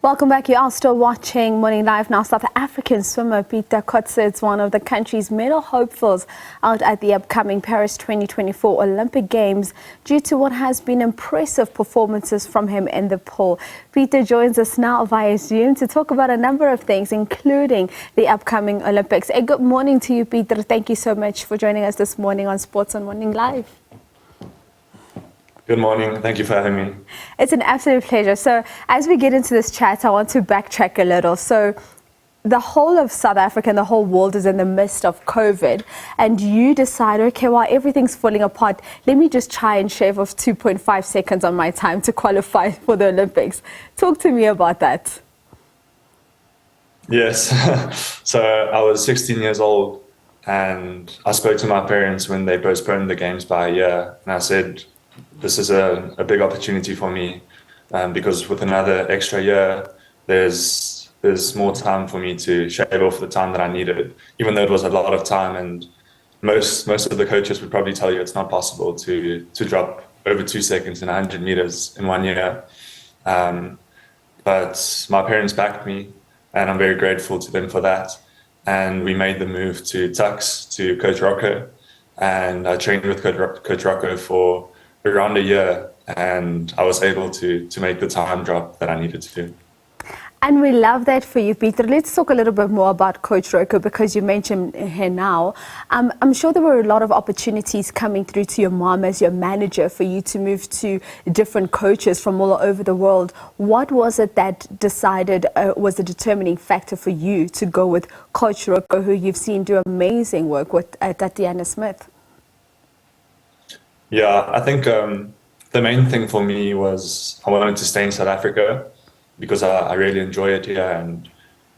Welcome back. You are still watching Morning Live now. South African swimmer Pieter Coetze is one of the country's medal hopefuls out at the upcoming Paris 2024 Olympic Games due to what has been impressive performances from him in the pool. Pieter joins us now via Zoom to talk about a number of things, including the upcoming Olympics. A good morning to you, Pieter. Thank you so much for joining us this morning on Sports on Morning Live. Good morning. Thank you for having me. It's an absolute pleasure. So as we get into this chat, I want to backtrack a little. So the whole of South Africa and the whole world is in the midst of COVID, and you decide, okay, while everything's falling apart, let me just try and shave off 2.5 seconds on my time to qualify for the Olympics. Talk to me about that. Yes. So I was 16 years old and I spoke to my parents when they postponed the games by a year, and I said, this is a big opportunity for me because with another extra year, there's more time for me to shave off the time that I needed, even though it was a lot of time. And most of the coaches would probably tell you it's not possible to drop over 2 seconds in 100 meters in 1 year. But my parents backed me, and I'm very grateful to them for that. And we made the move to Tux, to Coach Rocco, and I trained with Coach Rocco for around a year, and I was able to make the time drop that I needed to. And we love that for you, Pieter. Let's talk a little bit more about Coach Rocco, because you mentioned her now. I'm sure there were a lot of opportunities coming through to your mom as your manager for you to move to different coaches from all over the world. What was it that decided was the determining factor for you to go with Coach Rocco, who you've seen do amazing work with at Tatiana Smith? Yeah, I think the main thing for me was I wanted to stay in South Africa because I really enjoy it here, and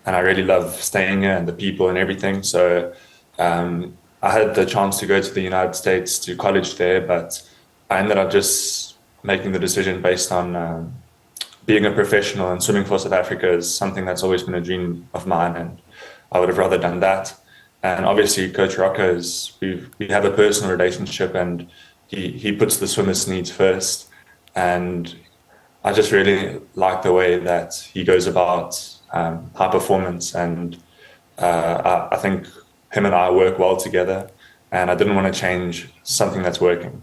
I really love staying here and the people and everything. So I had the chance to go to the United States to college there, but I ended up just making the decision based on being a professional, and swimming for South Africa is something that's always been a dream of mine, and I would have rather done that. And obviously Coach Rocco we have a personal relationship, and he puts the swimmers' needs first, and I just really like the way that he goes about high performance, and I think him and I work well together, and I didn't want to change something that's working.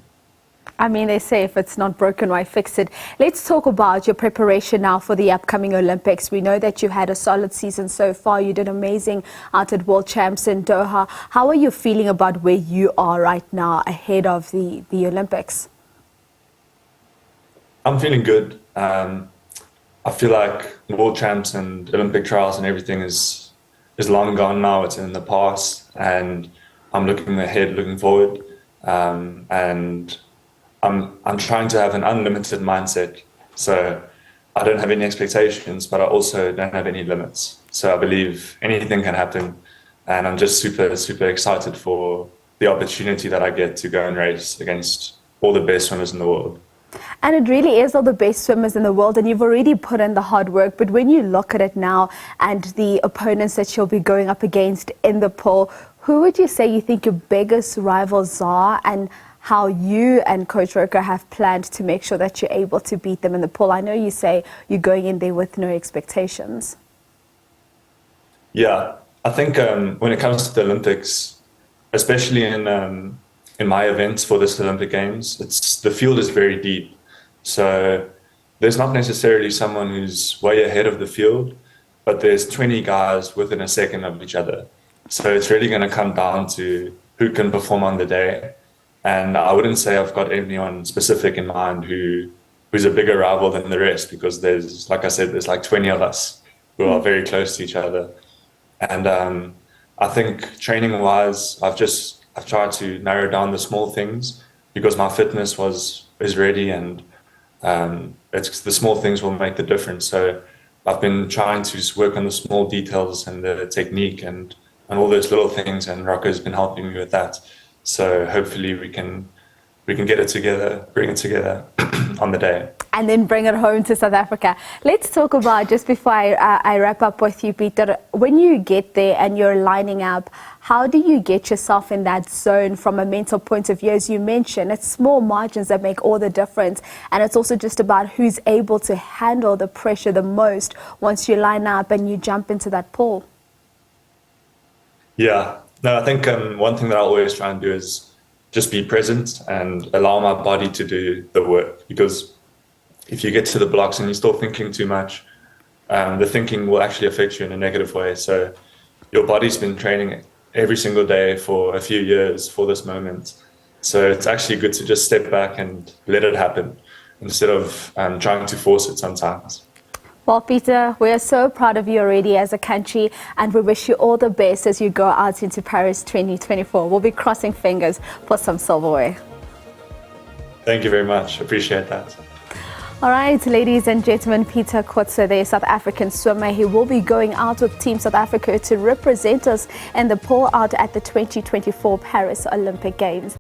I mean, they say if it's not broken, why fix it? Let's talk about your preparation now for the upcoming Olympics. We know that you had a solid season so far. You did amazing out at World Champs in Doha. How are you feeling about where you are right now ahead of the Olympics? I'm feeling good. I feel like World Champs and Olympic trials and everything is long gone now. It's in the past, and I'm looking ahead, looking forward, and I'm trying to have an unlimited mindset. So I don't have any expectations, but I also don't have any limits. So I believe anything can happen, and I'm just super excited for the opportunity that I get to go and race against all the best swimmers in the world. And it really is all the best swimmers in the world, and you've already put in the hard work. But when you look at it now and the opponents that you'll be going up against in the pool, who would you say you think your biggest rivals are, and how you and Coach Rocco have planned to make sure that you're able to beat them in the pool? I know you say you're going in there with no expectations. Yeah, I think when it comes to the Olympics, especially in my events for this Olympic Games, the field is very deep. So there's not necessarily someone who's way ahead of the field, but there's 20 guys within a second of each other. So it's really going to come down to who can perform on the day. And I wouldn't say I've got anyone specific in mind who's a bigger rival than the rest, because there's, like I said, there's like 20 of us who are very close to each other. And I think training-wise, I've tried to narrow down the small things because my fitness is ready, and it's the small things will make the difference. So I've been trying to work on the small details and the technique and all those little things, and Rocco's been helping me with that. So hopefully we can we can get it together, bring it together on the day. And then bring it home to South Africa. Let's talk about, just before I wrap up with you, Pieter, when you get there and you're lining up, how do you get yourself in that zone from a mental point of view? As you mentioned, it's small margins that make all the difference. And it's also just about who's able to handle the pressure the most once you line up and you jump into that pool. Yeah, no, I think one thing that I always try and do is just be present and allow my body to do the work, because if you get to the blocks and you're still thinking too much, the thinking will actually affect you in a negative way. So your body's been training every single day for a few years for this moment. So it's actually good to just step back and let it happen instead of trying to force it sometimes. Well, Pieter, we are so proud of you already as a country, and we wish you all the best as you go out into Paris 2024. We'll be crossing fingers for some silverware. Thank you very much. Appreciate that. All right, ladies and gentlemen, Pieter Coetze, the South African swimmer. He will be going out with Team South Africa to represent us in the pool out at the 2024 Paris Olympic Games.